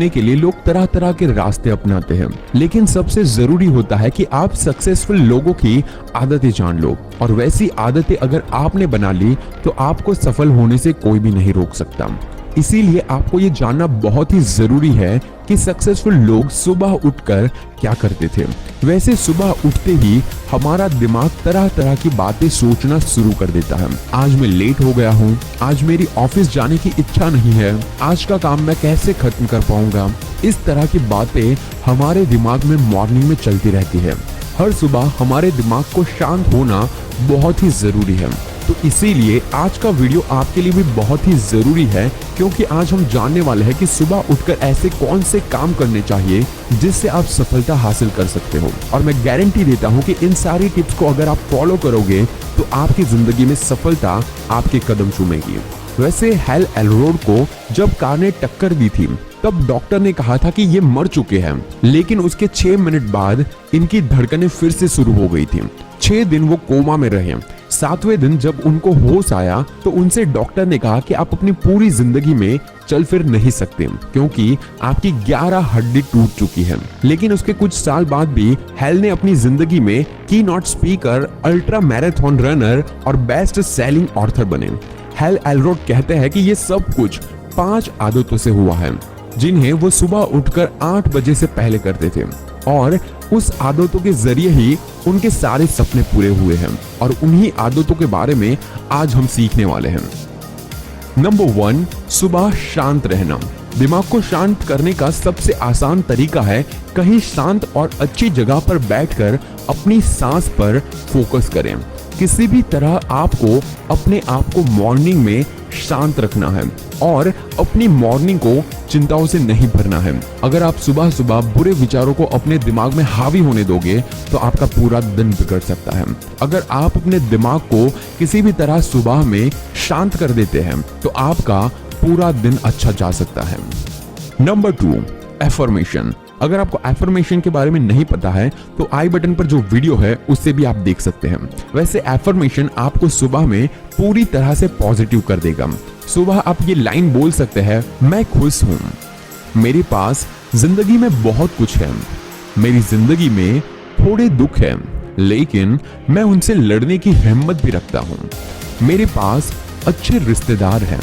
होने के लिए लोग तरह तरह के रास्ते अपनाते हैं, लेकिन सबसे जरूरी होता है कि आप सक्सेसफुल लोगों की आदतें जान लो, और वैसी आदतें अगर आपने बना ली तो आपको सफल होने से कोई भी नहीं रोक सकता। इसीलिए आपको ये जानना बहुत ही जरूरी है कि सक्सेसफुल लोग सुबह उठकर क्या करते थे। वैसे सुबह उठते ही हमारा दिमाग तरह तरह की बातें सोचना शुरू कर देता है। आज मैं लेट हो गया हूँ, आज मेरी ऑफिस जाने की इच्छा नहीं है, आज का काम मैं कैसे खत्म कर पाऊंगा। इस तरह की बातें हमारे दिमाग में मॉर्निंग में चलती रहती है। हर सुबह हमारे दिमाग को शांत होना बहुत ही जरूरी है। तो इसीलिए आज का वीडियो आपके लिए भी बहुत ही जरूरी है, क्योंकि आज हम जानने वाले हैं कि सुबह उठकर ऐसे कौन से काम करने चाहिए जिससे आप सफलता हासिल कर सकते हो। और मैं गारंटी देता हूं कि इन सारी टिप्स को अगर आप फॉलो करोगे तो आपकी जिंदगी में सफलता आपके कदम चूमेगी। वैसे हेल एलरोड को जब कार ने टक्कर दी थी तब डॉक्टर ने कहा था कि ये मर चुके हैं, लेकिन उसके 6 मिनट बाद इनकी धड़कनें फिर से शुरू हो गई थी। 6 दिन वो कोमा में रहे। 7वें दिन जब उनको होश आया तो उनसे डॉक्टर ने कहा कि आप अपनी पूरी जिंदगी में चल फिर नहीं सकते, क्योंकि आपकी 11 हड्डी टूट चुकी है। लेकिन उसके कुछ साल बाद भी हेल ने अपनी जिंदगी में की not speaker, ultra marathon runner और बेस्ट सेलिंग ऑथर बने। हेल एलरोड कहते हैं कि ये सब कुछ 5 आदतों से हुआ है, जिन्हें वो सुबह उठकर 8 बजे से पहले करते थे, और उस आदतों के जरिए ही उनके सारे सपने पूरे हुए हैं। और उन्हीं आदतों के बारे में आज हम सीखने वाले हैं। नंबर 1, सुबह शांत रहना। दिमाग को शांत करने का सबसे आसान तरीका है कहीं शांत और अच्छी जगह पर बैठकर अपनी सांस पर फोकस करें। किसी भी तरह आपको अपने आप को मॉर्निंग में शांत रखना है और अपनी मॉर्निंग को चिंताओं से नहीं भरना है। अगर आप सुबह सुबह बुरे विचारों को अपने दिमाग में हावी होने दोगे तो आपका पूरा दिन बिगड़ सकता है। अगर आप अपने दिमाग को किसी भी तरह सुबह में शांत कर देते हैं तो आपका पूरा दिन अच्छा जा सकता है। Number 2, affirmation. अगर आपको एफर्मेशन के बारे में नहीं पता है तो आई बटन पर जो वीडियो है उससे भी आप देख सकते हैं। वैसे एफर्मेशन आपको सुबह में पूरी तरह से पॉजिटिव कर देगा। सुबह आप ये लाइन बोल सकते हैं, मैं खुश हूँ, मेरे पास जिंदगी में बहुत कुछ है, मेरी जिंदगी में थोड़े दुख है लेकिन मैं उनसे लड़ने की हिम्मत भी रखता हूँ, मेरे पास अच्छे रिश्तेदार हैं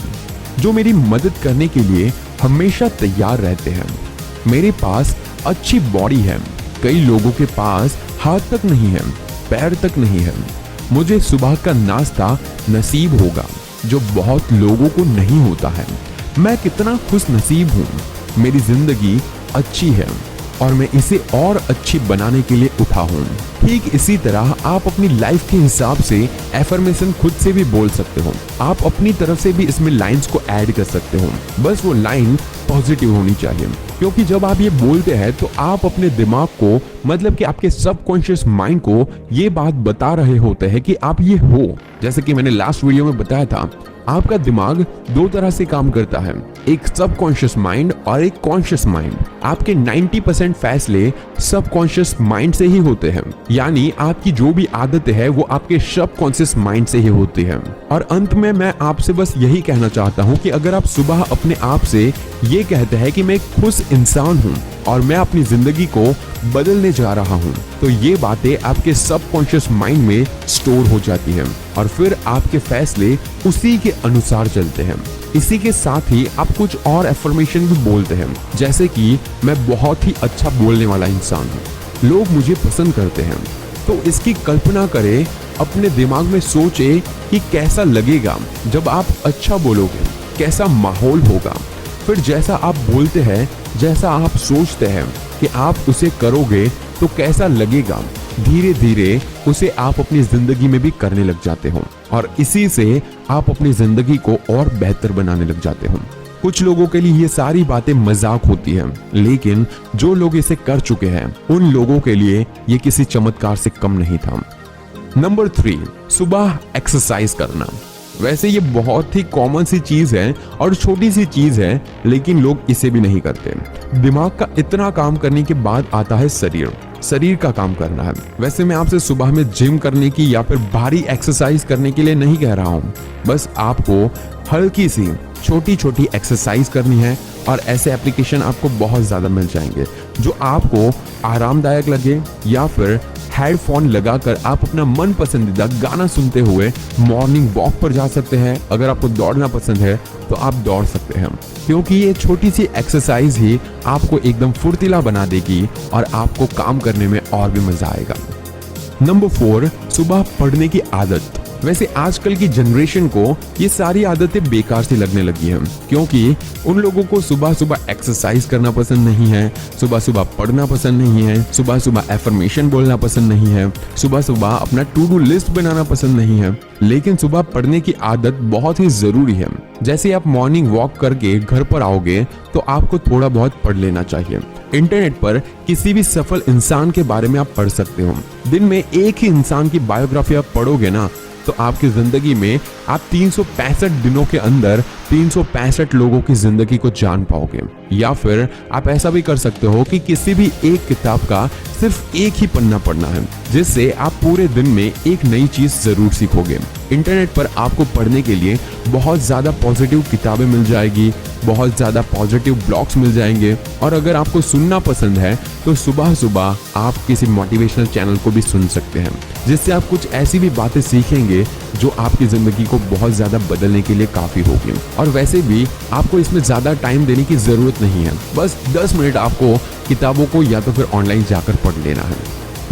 जो मेरी मदद करने के लिए हमेशा तैयार रहते हैं, मेरे पास अच्छी बॉडी है, कई लोगों के पास हाथ तक नहीं है, पैर तक नहीं है, मुझे सुबह का नाश्ता नसीब होगा जो बहुत लोगों को नहीं होता है, मैं कितना खुश नसीब हूँ, मेरी जिंदगी अच्छी है और मैं इसे और अच्छी बनाने के लिए उठा हूँ। ठीक इसी तरह आप अपनी लाइफ के हिसाब से एफर्मेशन खुद से भी बोल सकते हो। आप अपनी तरफ से भी इसमें लाइंस को ऐड कर सकते हो, बस वो लाइन पॉजिटिव होनी चाहिए, क्योंकि जब आप ये बोलते हैं तो आप अपने दिमाग को, मतलब कि आपके सबकॉन्शियस माइंड को ये बात बता रहे होते हैं कि आप ये हो। जैसे कि मैंने लास्ट वीडियो में बताया था, आपका दिमाग 2 तरह से काम करता है, एक सबकॉन्शियस माइंड और एक कॉन्शियस माइंड। आपके 90% फैसले सबकॉन्शियस माइंड से ही होते हैं, यानी आपकी जो भी आदतें हैं वो आपके सबकॉन्शियस माइंड से ही होती हैं। और अंत में मैं आपसे बस यही कहना चाहता हूँ कि अगर आप सुबह अपने आप से ये कहते हैं कि मैं एक खुश इंसान हूँ और मैं अपनी जिंदगी को बदलने जा रहा हूँ, तो ये बातें आपके सबकॉन्शियस माइंड में स्टोर हो जाती हैं और फिर आपके फैसले उसी के अनुसार चलते हैं। इसी के साथ ही आप कुछ और एफर्मेशन भी बोलते हैं, जैसे कि मैं बहुत ही अच्छा बोलने वाला इंसान हूँ, लोग मुझे पसंद करते हैं। तो इसकी कल्पना करें, अपने दिमाग में सोचे कि कैसा लगेगा जब आप अच्छा बोलोगे, कैसा माहौल होगा। फिर जैसा आप बोलते हैं, जैसा आप सोचते हैं कि आप उसे करोगे तो कैसा लगेगा, धीरे धीरे उसे आप अपनी जिंदगी में भी करने लग जाते हो और इसी से आप अपनी जिंदगी को और बेहतर बनाने लग जाते हो। कुछ लोगों के लिए ये सारी बातें मजाक होती हैं, लेकिन जो लोग इसे कर चुके हैं उन लोगों के लिए ये किसी चमत्कार से कम नहीं था। नंबर 3, सुबह एक्सरसाइज करना। वैसे ये बहुत ही कॉमन सी चीज है और छोटी सी चीज है, लेकिन लोग इसे भी नहीं करते। दिमाग का इतना काम करने के बाद आता है शरीर का काम करना है। वैसे मैं आपसे सुबह में जिम करने की या फिर भारी एक्सरसाइज करने के लिए नहीं कह रहा हूँ, बस आपको हल्की सी छोटी छोटी एक्सरसाइज करनी है और ऐसे एप्लीकेशन आपको बहुत ज़्यादा मिल जाएंगे जो आपको आरामदायक लगे, या फिर हेडफोन लगाकर आप अपना मन पसंदीदा गाना सुनते हुए मॉर्निंग वॉक पर जा सकते हैं। अगर आपको दौड़ना पसंद है तो आप दौड़ सकते हैं, क्योंकि ये छोटी सी एक्सरसाइज ही आपको एकदम फुर्तीला बना देगी और आपको काम करने में और भी मजा आएगा। नंबर 4, सुबह पढ़ने की आदत। वैसे आजकल की जनरेशन को ये सारी आदतें बेकार सी लगने लगी हैं, क्योंकि उन लोगों को सुबह सुबह एक्सरसाइज करना पसंद नहीं है, सुबह सुबह पढ़ना पसंद नहीं है, सुबह सुबह एफर्मेशन बोलना पसंद नहीं है, सुबह सुबह अपना टू डू लिस्ट बनाना पसंद नहीं है। लेकिन सुबह पढ़ने की आदत बहुत ही जरूरी है। जैसे आप मॉर्निंग वॉक करके घर पर आओगे तो आपको थोड़ा बहुत पढ़ लेना चाहिए। इंटरनेट पर किसी भी सफल इंसान के बारे में आप पढ़ सकते हो। दिन में एक ही इंसान की बायोग्राफी आप पढ़ोगे ना, तो आपकी जिंदगी में आप 365 दिनों के अंदर 365 लोगों की जिंदगी को जान पाओगे। या फिर आप ऐसा भी कर सकते हो कि किसी भी एक किताब का सिर्फ एक ही पन्ना पढ़ना है, जिससे आप पूरे दिन में एक नई चीज जरूर सीखोगे। इंटरनेट पर आपको पढ़ने के लिए बहुत ज्यादा पॉजिटिव किताबें मिल जाएगी, बहुत ज्यादा पॉजिटिव ब्लॉग्स मिल जाएंगे। और अगर आपको सुनना पसंद है तो सुबह सुबह आप किसी मोटिवेशनल चैनल को भी सुन सकते हैं, जिससे आप कुछ ऐसी भी बातें सीखेंगे जो आपकी जिंदगी को बहुत ज्यादा बदलने के लिए काफी होगी। और वैसे भी आपको इसमें ज्यादा टाइम देने की जरूरत नहीं है, बस 10 मिनट आपको किताबों को या तो फिर ऑनलाइन जाकर पढ़ लेना है।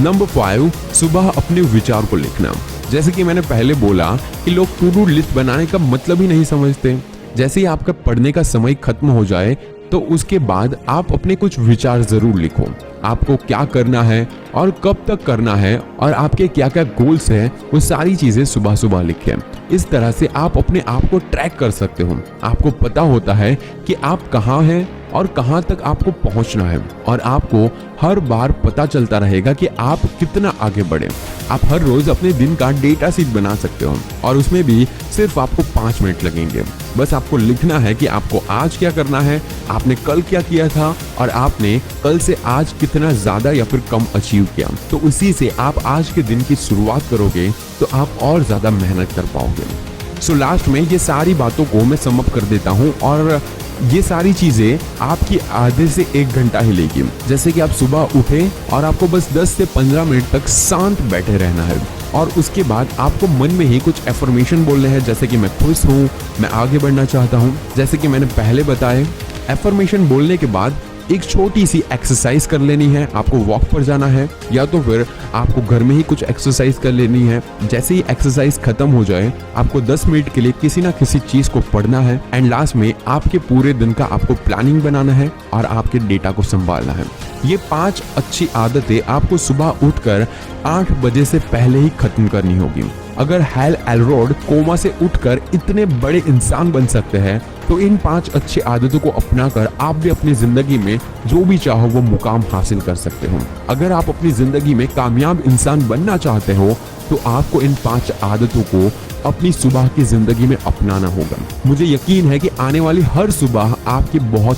नंबर 5, सुबह अपने विचार को लिखना। जैसे कि मैंने पहले बोला कि लोग टू डू लिस्ट बनाने का मतलब ही नहीं समझते। जैसे ही आपका पढ़ने का समय खत्म हो जाए तो उसके बाद आप अपने कुछ विचार जरूर लिखो। आपको क्या करना है और कब तक करना है और आपके क्या क्या गोल्स हैं, वो सारी चीजें सुबह सुबह लिखें। इस तरह से आप अपने आप को ट्रैक कर सकते हो। आपको पता होता है कि आप कहाँ हैं और कहाँ तक आपको पहुंचना है, और आपको हर बार पता चलता रहेगा कि आप कितना आगे बढ़े। आप हर रोज अपने दिन का डेटा शीट बना सकते हो, और उसमें भी सिर्फ आपको 5 मिनट लगेंगे। बस आपको लिखना है कि आपको आज क्या करना है, आपने कल क्या किया था, और आपने कल से आज कितना ज्यादा या फिर कम अचीव किया। तो उसी से आप आज के दिन की शुरुआत करोगे तो आप और ज्यादा मेहनत कर पाओगे। सो लास्ट में ये सारी बातों को मैं सम अप कर देता हूँ, और ये सारी चीजें आपकी आधे से 1 घंटा ही लेगी। जैसे कि आप सुबह उठे और आपको बस 10 से 15 मिनट तक शांत बैठे रहना है, और उसके बाद आपको मन में ही कुछ एफर्मेशन बोलने हैं, जैसे कि मैं खुश हूँ, मैं आगे बढ़ना चाहता हूँ। जैसे कि मैंने पहले बताया, एफर्मेशन बोलने के बाद एक छोटी सी एक्सरसाइज कर लेनी है। आपको वॉक पर जाना है, या तो फिर आपको घर में ही कुछ एक्सरसाइज कर लेनी है। जैसे ही एक्सरसाइज खत्म हो जाए, आपको 10 मिनट के लिए किसी ना किसी चीज को पढ़ना है, एंड लास्ट में आपके पूरे दिन का आपको प्लानिंग बनाना है और आपके डेटा को संभालना है। ये 5 अच्छी आदतें आपको सुबह उठकर 8 बजे से पहले ही खत्म करनी होगी। अगर हैल एलरोड कोमा से उठकर इतने बड़े इंसान बन सकते हैं, तो इन 5 अच्छी आदतों को अपनाकर आप भी अपनी जिंदगी में जो भी चाहो वो मुकाम हासिल कर सकते हो। अगर आप अपनी जिंदगी में कामयाब इंसान बनना चाहते हो तो आपको इन 5 आदतों को अपनी सुबह की जिंदगी में अपनाना होगा। मुझे यकीन है कि आने वाली हर सुबह आपकी बहुत